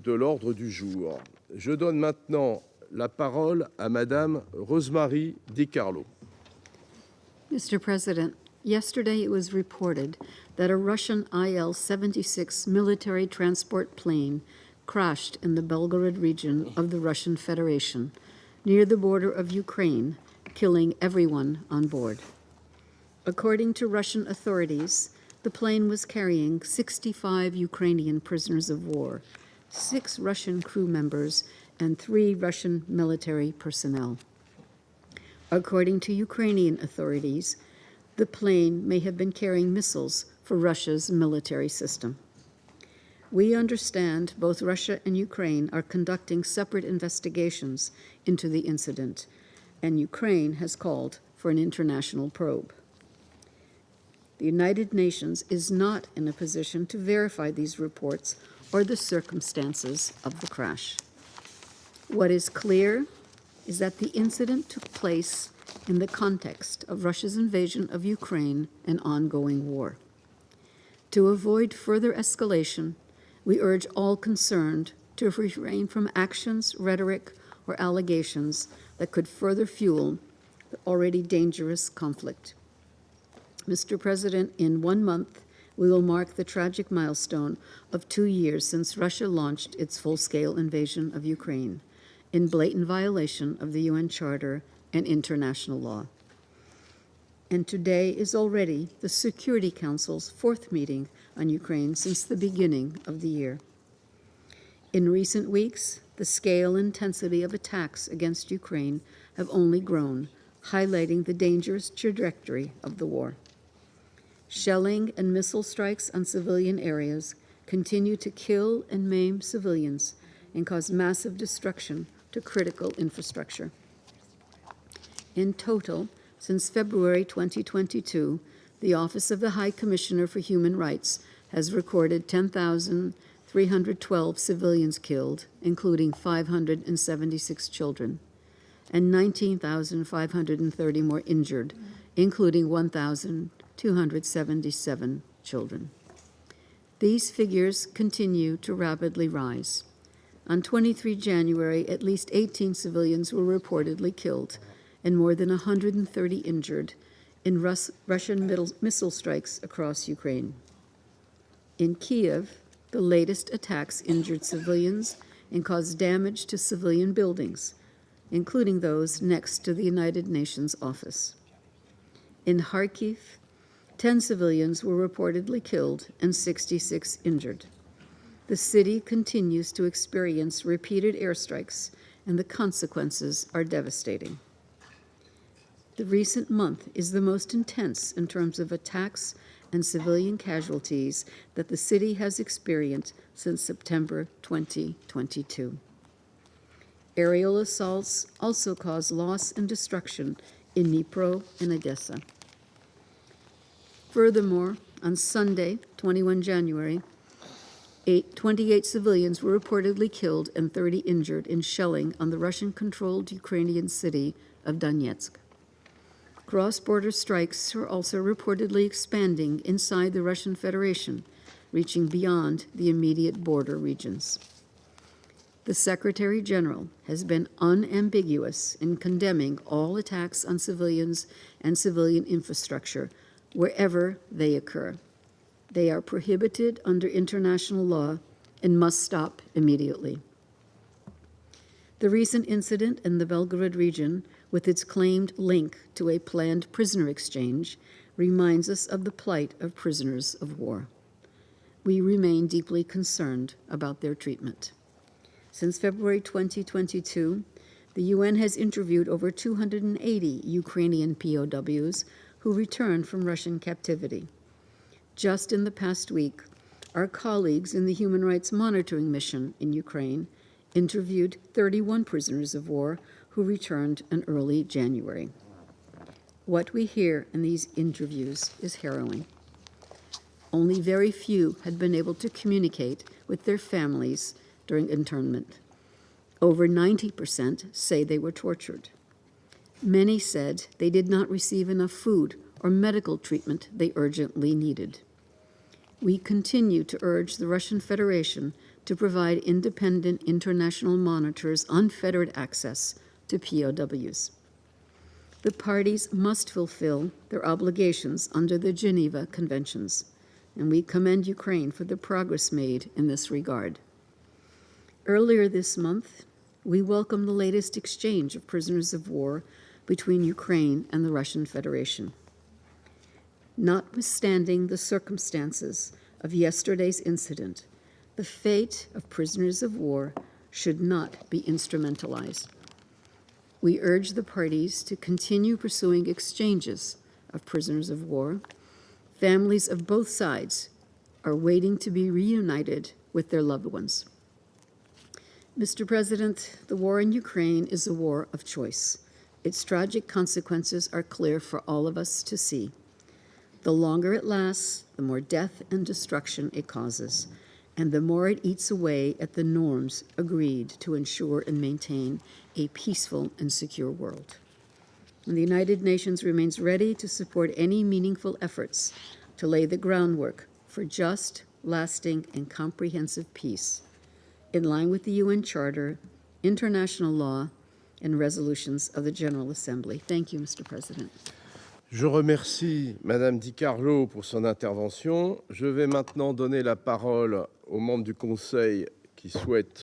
de l'ordre du jour. Je donne maintenant la parole à Madame Rosemary DiCarlo. Mr. President, yesterday it was reported that a Russian Il-76 military transport plane crashed in the Belgorod region of the Russian Federation, near the border of Ukraine, killing everyone on board. According to Russian authorities, the plane was carrying 65 Ukrainian prisoners of war, 6 Russian crew members, and 3 Russian military personnel. According to Ukrainian authorities, the plane may have been carrying missiles for Russia's military system. We understand both Russia and Ukraine are conducting separate investigations into the incident, and Ukraine has called for an international probe. The United Nations is not in a position to verify these reports or the circumstances of the crash. What is clear is that the incident took place in the context of Russia's invasion of Ukraine and ongoing war. To avoid further escalation, we urge all concerned to refrain from actions, rhetoric, or allegations that could further fuel the already dangerous conflict. Mr. President, in 1 month, we will mark the tragic milestone of 2 years since Russia launched its full-scale invasion of Ukraine, in blatant violation of the UN Charter and international law. And today is already the Security Council's 4th meeting on Ukraine since the beginning of the year. In recent weeks, the scale and intensity of attacks against Ukraine have only grown, highlighting the dangerous trajectory of the war. Shelling and missile strikes on civilian areas continue to kill and maim civilians and cause massive destruction to critical infrastructure. In total, since February 2022, the Office of the High Commissioner for Human Rights has recorded 10,312 civilians killed, including 576 children, and 19,530 more injured, including 1,277 children. These figures continue to rapidly rise. On 23 January, at least 18 civilians were reportedly killed and more than 130 injured in Russian missile strikes across Ukraine. In Kyiv, the latest attacks injured civilians and caused damage to civilian buildings, including those next to the United Nations office. In Kharkiv, 10 civilians were reportedly killed and 66 injured. The city continues to experience repeated airstrikes, and the consequences are devastating. The recent month is the most intense in terms of attacks and civilian casualties that the city has experienced since September 2022. Aerial assaults also cause loss and destruction in Dnipro and Odessa. Furthermore, on Sunday, 21 January, 28 civilians were reportedly killed and 30 injured in shelling on the Russian-controlled Ukrainian city of Donetsk. Cross-border strikes are also reportedly expanding inside the Russian Federation, reaching beyond the immediate border regions. The Secretary General has been unambiguous in condemning all attacks on civilians and civilian infrastructure wherever they occur. They are prohibited under international law and must stop immediately. The recent incident in the Belgorod region, with its claimed link to a planned prisoner exchange, reminds us of the plight of prisoners of war. We remain deeply concerned about their treatment. Since February 2022, the UN has interviewed over 280 Ukrainian POWs who returned from Russian captivity. Just in the past week, our colleagues in the Human Rights Monitoring Mission in Ukraine interviewed 31 prisoners of war who returned in early January. What we hear in these interviews is harrowing. Only very few had been able to communicate with their families during internment. Over 90% say they were tortured. Many said they did not receive enough food or medical treatment they urgently needed. We continue to urge the Russian Federation to provide independent international monitors unfettered access to POWs. The parties must fulfill their obligations under the Geneva Conventions, and we commend Ukraine for the progress made in this regard. Earlier this month, we welcomed the latest exchange of prisoners of war between Ukraine and the Russian Federation. Notwithstanding the circumstances of yesterday's incident, the fate of prisoners of war should not be instrumentalized. We urge the parties to continue pursuing exchanges of prisoners of war. Families of both sides are waiting to be reunited with their loved ones. Mr. President, the war in Ukraine is a war of choice. Its tragic consequences are clear for all of us to see. The longer it lasts, the more death and destruction it causes, and the more it eats away at the norms agreed to ensure and maintain a peaceful and secure world. And the United Nations remains ready to support any meaningful efforts to lay the groundwork for just, lasting, and comprehensive peace, in line with the UN Charter, international law, and resolutions of the General Assembly. Thank you, Mr. President. Je remercie Madame DiCarlo pour son intervention. Je vais maintenant donner la parole aux membres du Conseil qui souhaitent